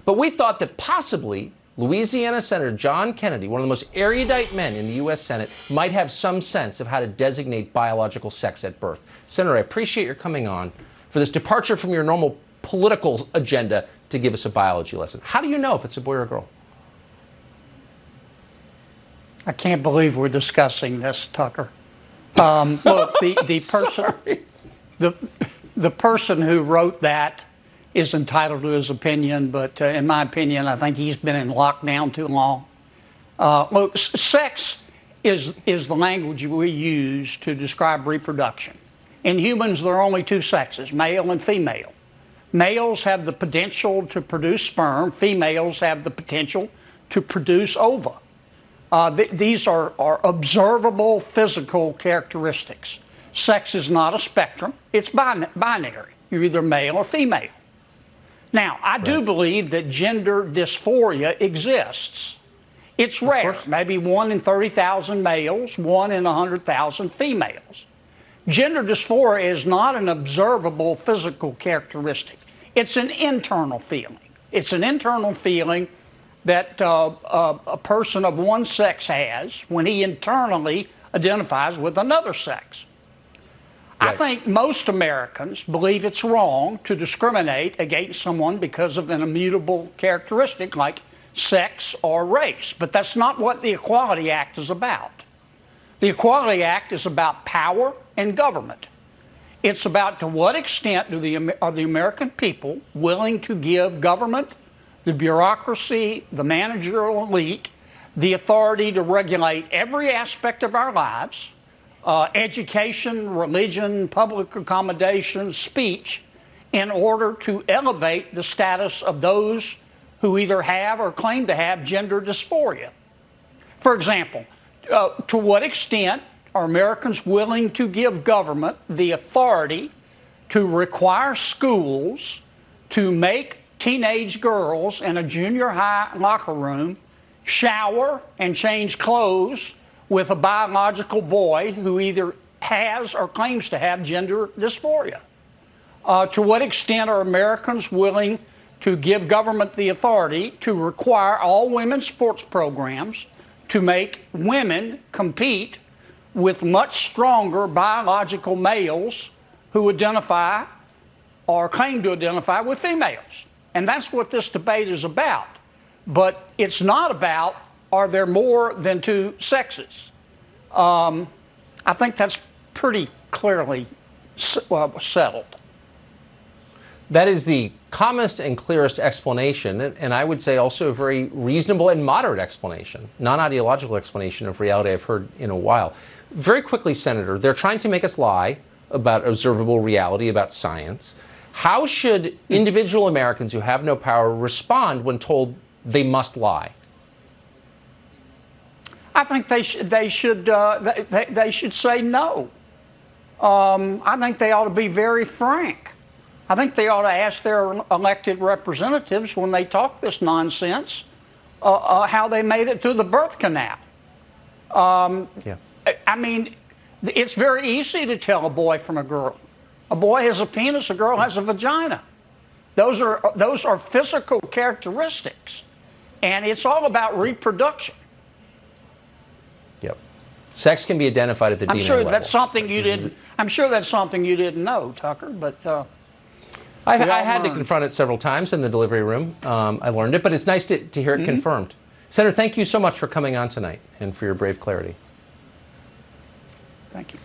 But we thought that possibly Louisiana Senator John Kennedy, one of the most erudite men in the U.S. Senate, might have some sense of how to designate biological sex at birth. Senator, I appreciate your coming on for this departure from your normal political agenda to give us a biology lesson. How do you know if it's a boy or a girl? I can't believe we're discussing this, Tucker. Look, the person who wrote that is entitled to his opinion, but in my opinion, I think he's been in lockdown too long. Look, sex is the language we use to describe reproduction. In humans, there are only two sexes, male and female. Males have the potential to produce sperm. Females have the potential to produce ova. These are observable physical characteristics. Sex is not a spectrum. It's binary. You're either male or female. Now, I do believe that gender dysphoria exists. It's rare, maybe 1 in 30,000 males, 1 in 100,000 females. Gender dysphoria is not an observable physical characteristic. It's an internal feeling. It's an internal feeling that a person of one sex has when he internally identifies with another sex. I think most Americans believe it's wrong to discriminate against someone because of an immutable characteristic like sex or race, but that's not what the Equality Act is about. The Equality Act is about power and government. It's about to what extent are the American people willing to give government, the bureaucracy, the managerial elite, the authority to regulate every aspect of our lives, education, religion, public accommodation, speech, in order to elevate the status of those who either have or claim to have gender dysphoria. For example, to what extent are Americans willing to give government the authority to require schools to make teenage girls in a junior high locker room shower and change clothes with a biological boy who either has or claims to have gender dysphoria? To what extent are Americans willing to give government the authority to require all women's sports programs to make women compete with much stronger biological males who identify or claim to identify with females? And that's what this debate is about. But it's not about, are there more than two sexes? I think that's pretty clearly settled. That is the calmest and clearest explanation, and I would say also a very reasonable and moderate explanation, non-ideological explanation of reality I've heard in a while. Very quickly, Senator, they're trying to make us lie about observable reality, about science. How should individual Americans who have no power respond when told they must lie? I think they should say no. I think they ought to be very frank. I think they ought to ask their elected representatives when they talk this nonsense how they made it through the birth canal. I mean, it's very easy to tell a boy from a girl. A boy has a penis, a girl has a vagina. Those are physical characteristics, and it's all about reproduction. Yep. Sex can be identified at the DNA level. I'm sure that's something you didn't know, Tucker, but I had to confront it several times in the delivery room. I learned it, but it's nice to hear it confirmed. Senator, thank you so much for coming on tonight and for your brave clarity. Thank you.